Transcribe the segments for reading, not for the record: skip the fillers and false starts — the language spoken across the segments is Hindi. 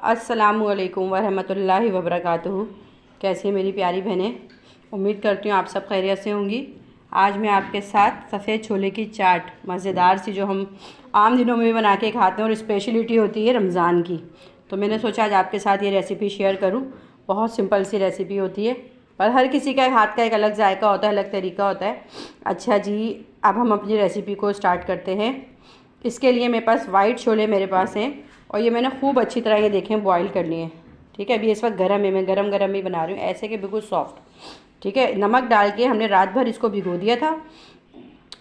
अस्सलामुअलैकुम वरहमतुल्लाहि वबरकातुहू। कैसी मेरी प्यारी बहनें, उम्मीद करती हूँ आप सब खैरियत से होंगी। आज मैं आपके साथ सफ़ेद छोले की चाट मज़ेदार सी, जो हम आम दिनों में भी बना के खाते हैं और स्पेशलिटी होती है रमज़ान की, तो मैंने सोचा आज आपके साथ ये रेसिपी शेयर करूँ। बहुत सिंपल सी रेसिपी होती है, पर हर किसी का हाथ का एक अलग जायका होता है, अलग तरीका होता है। अच्छा जी, अब हम अपनी रेसिपी को स्टार्ट करते हैं। इसके लिए मेरे पास वाइट छोले मेरे पास हैं और ये मैंने खूब अच्छी तरह ये देखें बॉईल कर लिए हैं। ठीक है, अभी इस वक्त गर्म है, मैं गरम गरम ही बना रही हूँ, ऐसे कि बिल्कुल सॉफ्ट। ठीक है, नमक डाल के हमने रात भर इसको भिगो दिया था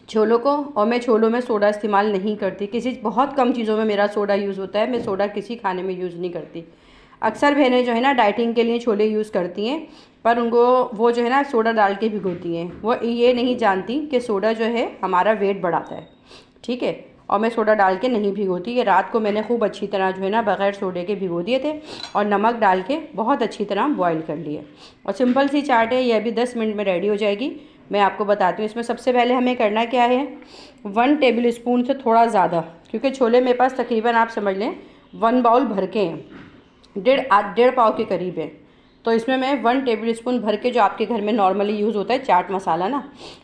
छोलों को। और मैं छोलों में सोडा इस्तेमाल नहीं करती, किसी बहुत कम चीज़ों में मेरा सोडा यूज़ होता है, मैं सोडा किसी खाने में यूज़ नहीं करती। अक्सर बहनें जो है ना डाइटिंग के लिए छोले यूज़ करती हैं, पर उनको वो जो है ना सोडा डाल के भिगोती हैं। वो ये नहीं जानती कि सोडा जो है हमारा वेट बढ़ाता है। ठीक है, और मैं सोडा डाल के नहीं भिगोती। ये रात को मैंने खूब अच्छी तरह जो है ना बग़ैर सोडे के भिगो दिए थे और नमक डाल के बहुत अच्छी तरह बॉईल कर लिए। और सिंपल सी चाट है, ये अभी 10 मिनट में रेडी हो जाएगी। मैं आपको बताती हूँ इसमें सबसे पहले हमें करना क्या है। 1 टेबल स्पून से थोड़ा ज़्यादा, क्योंकि छोले मेरे पास तकरीबन आप समझ लें 1 बाउल भर के हैं, डेढ़ पाव के करीब है। तो इसमें मैं 1 टेबल स्पून भर के, जो आपके घर में नॉर्मली यूज़ होता है चाट मसाला ना,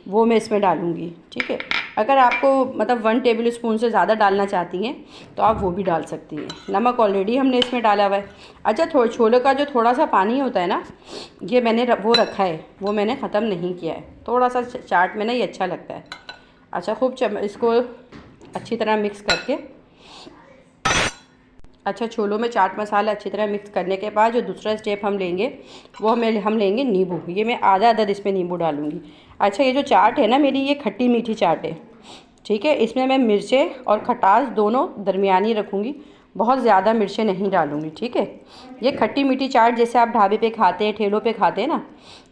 वो मैं इसमें डालूँगी। ठीक है, अगर आपको मतलब 1 टेबल स्पून से ज़्यादा डालना चाहती हैं तो आप वो भी डाल सकती हैं। नमक ऑलरेडी हमने इसमें डाला हुआ है। अच्छा, छोले का जो थोड़ा सा पानी होता है ना, ये मैंने वो रखा है, वो मैंने ख़त्म नहीं किया है। थोड़ा सा चाट में ना ये अच्छा लगता है। अच्छा, खूब इसको अच्छी तरह मिक्स करके, अच्छा छोलों में चाट मसाला अच्छी तरह मिक्स करने के बाद जो दूसरा स्टेप हम लेंगे वो हम लेंगे नींबू। ये मैं आधा अदद इसमें नींबू डालूँगी। अच्छा, ये जो चाट है ना मेरी, ये खट्टी मीठी चाट है। ठीक है, इसमें मैं मिर्चें और खटास दोनों दरमियानी रखूँगी, बहुत ज़्यादा मिर्चें नहीं डालूँगी। ठीक है, ये खट्टी मीठी चाट जैसे आप ढाबे पे खाते हैं, ठेलों पे खाते हैं ना,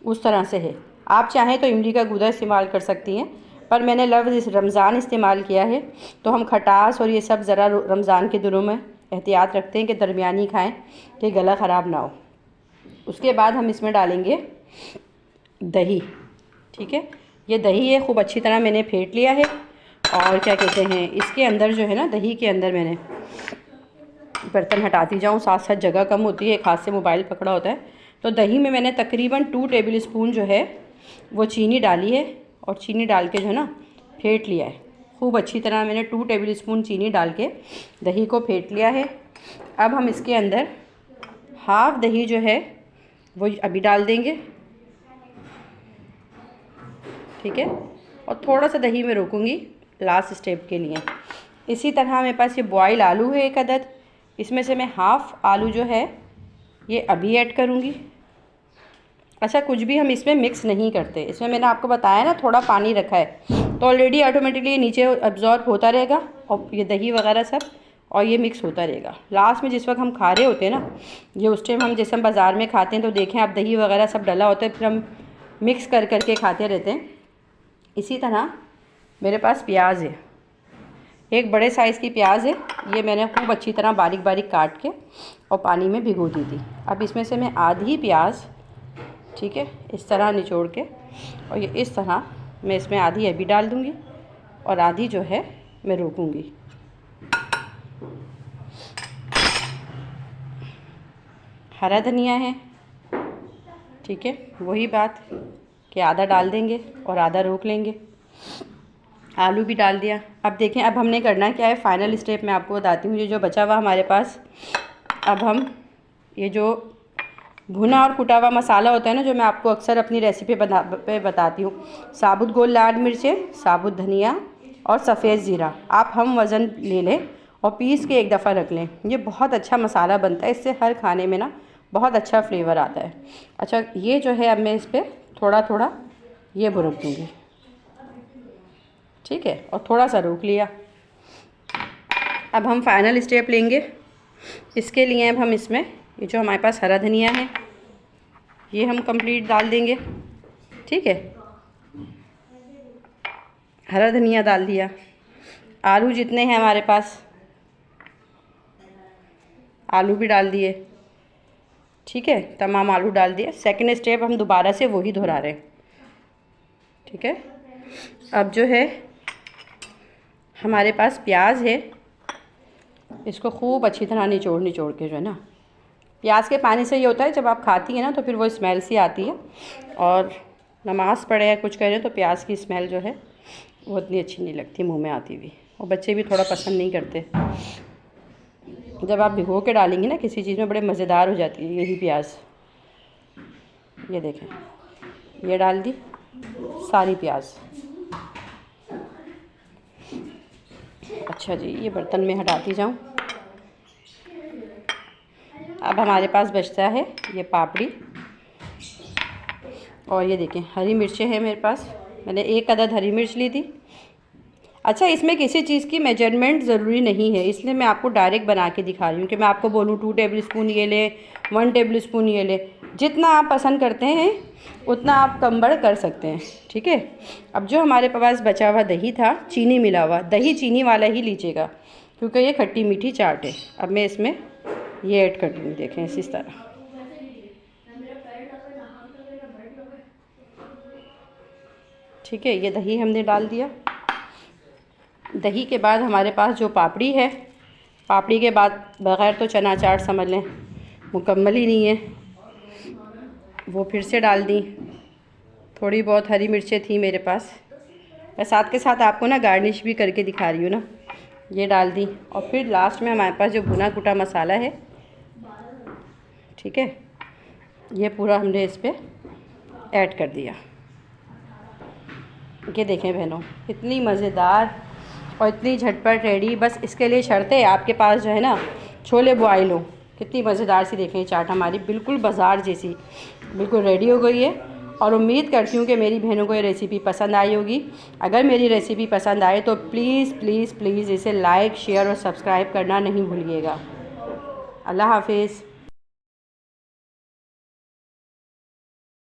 उस तरह से है। आप चाहें तो इमली का गूदा इस्तेमाल कर सकती हैं, पर मैंने लफ्ज़ रमज़ान इस्तेमाल किया है, तो हम खटास और ये सब ज़रा रमज़ान के दिनों में एहतियात रखते हैं कि दरमियानी खाएं कि गला ख़राब ना हो। उसके बाद हम इसमें डालेंगे दही। ठीक है, ये दही है, खूब अच्छी तरह मैंने फेंट लिया है। और क्या कहते हैं, इसके अंदर जो है ना, दही के अंदर मैंने बर्तन हटाती जाऊँ, साथ साथ जगह कम होती है, एक हाथ से मोबाइल पकड़ा होता है। तो दही में मैंने तकरीबन 2 टेबल स्पून जो है वो चीनी डाली है, और चीनी डाल के जो है ना फेंट लिया है खूब अच्छी तरह। मैंने 2 टेबल स्पून चीनी डाल के दही को फेंट लिया है। अब हम इसके अंदर हाफ़ दही जो है वो अभी डाल देंगे। ठीक है, और थोड़ा सा दही में रोकूँगी लास्ट स्टेप के लिए। इसी तरह मेरे पास ये बॉयल आलू है 1 अदद, इसमें से मैं हाफ़ आलू जो है ये अभी ऐड करूँगी। अच्छा, कुछ भी हम इसमें मिक्स नहीं करते, इसमें मैंने आपको बताया ना थोड़ा पानी रखा है, तो ऑलरेडी ऑटोमेटिकली नीचे अब्जॉर्ब होता रहेगा और ये दही वगैरह सब, और ये मिक्स होता रहेगा। लास्ट में जिस वक्त हम खा रहे होते हैं ना, ये उस टाइम हम जैसे हम बाज़ार में खाते हैं तो देखें आप दही वगैरह सब डला होता है, फिर हम मिक्स कर करके खाते रहते हैं। इसी तरह मेरे पास प्याज है, एक बड़े साइज़ की प्याज है, ये मैंने खूब अच्छी तरह बारीक बारीक काट के और पानी में भिगो दी थी। अब इसमें से मैं आधी प्याज, ठीक है, इस तरह निचोड़ के, और ये इस तरह मैं इसमें आधी अभी डाल दूँगी और आधी जो है मैं रोकूँगी। हरा धनिया है, ठीक है, वही बात कि आधा डाल देंगे और आधा रोक लेंगे। आलू भी डाल दिया। अब देखें, अब हमने करना क्या है, फाइनल स्टेप मैं आपको बताती हूँ। ये जो बचा हुआ हमारे पास, अब हम ये जो भुना और कुटा हुआ मसाला होता है ना, जो मैं आपको अक्सर अपनी रेसिपी पे बताती हूँ, साबुत गोल लाल मिर्चें, साबुत धनिया और सफ़ेद ज़ीरा, आप हम वज़न ले लें और पीस के एक दफ़ा रख लें। ये बहुत अच्छा मसाला बनता है, इससे हर खाने में ना बहुत अच्छा फ्लेवर आता है। अच्छा, ये जो है अब मैं इस पर थोड़ा थोड़ा ये बुरक दूँगी। ठीक है, और थोड़ा सा रोक लिया। अब हम फाइनल स्टेप लेंगे। इसके लिए अब हम इसमें ये जो हमारे पास हरा धनिया है ये हम कंप्लीट डाल देंगे। ठीक है, हरा धनिया डाल दिया। आलू जितने हैं हमारे पास, आलू भी डाल दिए। ठीक है, तमाम आलू डाल दिए। सेकंड स्टेप हम दोबारा से वही दोहरा रहे हैं। ठीक है, अब जो है हमारे पास प्याज है, इसको खूब अच्छी तरह निचोड़ के जो है ना प्याज के पानी से ये होता है, जब आप खाती हैं ना तो फिर वो स्मेल सी आती है, और नमाज़ पढ़े या कुछ करें तो प्याज की स्मेल जो है वो इतनी अच्छी नहीं लगती मुंह में आती हुई, और बच्चे भी थोड़ा पसंद नहीं करते। जब आप भिगो के डालेंगी ना किसी चीज़ में, बड़े मज़ेदार हो जाती है यही प्याज। ये देखें, ये डाल दी सारी प्याज। अच्छा जी, ये बर्तन में हटाती जाऊँ। अब हमारे पास बचता है ये पापड़ी, और ये देखें हरी मिर्चें हैं मेरे पास, मैंने 1 अदद हरी मिर्च ली थी। अच्छा, इसमें किसी चीज़ की मेजरमेंट ज़रूरी नहीं है, इसलिए मैं आपको डायरेक्ट बना के दिखा रही हूँ कि मैं आपको बोलूँ 2 टेबल स्पून ये ले, 1 टेबल स्पून ये ले, जितना आप पसंद करते हैं उतना आप कम बढ़ कर सकते हैं। ठीक है। अब जो हमारे पास बचा हुआ दही था, चीनी मिला हुआ दही, चीनी वाला ही लीजिएगा क्योंकि ये खट्टी मीठी चाट है। अब मैं इसमें ये ऐड कर दूँगी, देखें इस तरह। ठीक है, ये दही हमने डाल दिया। दही के बाद हमारे पास जो पापड़ी है, पापड़ी के बाद बग़ैर तो चना चाट समझ लें मुकम्मल ही नहीं है, वो फिर से डाल दी। थोड़ी बहुत हरी मिर्चें थी मेरे पास, मैं साथ के साथ आपको ना गार्निश भी करके दिखा रही हूँ ना, ये डाल दी। और फिर लास्ट में हमारे पास जो भुना कुटा मसाला है, ठीक है, ये पूरा हमने इस पर ऐड कर दिया। ये देखें बहनों, इतनी मज़ेदार और इतनी झटपट रेडी। बस इसके लिए शर्त है आपके पास जो है ना छोले बॉयल हो। कितनी मज़ेदार सी देखें चाट हमारी बिल्कुल बाज़ार जैसी बिल्कुल रेडी हो गई है। और उम्मीद करती हूँ कि मेरी बहनों को ये रेसिपी पसंद आई होगी। अगर मेरी रेसिपी पसंद आए तो प्लीज़ प्लीज़ प्लीज़ इसे लाइक, शेयर और सब्सक्राइब करना नहीं भूलिएगा। अल्लाह हाफिज़।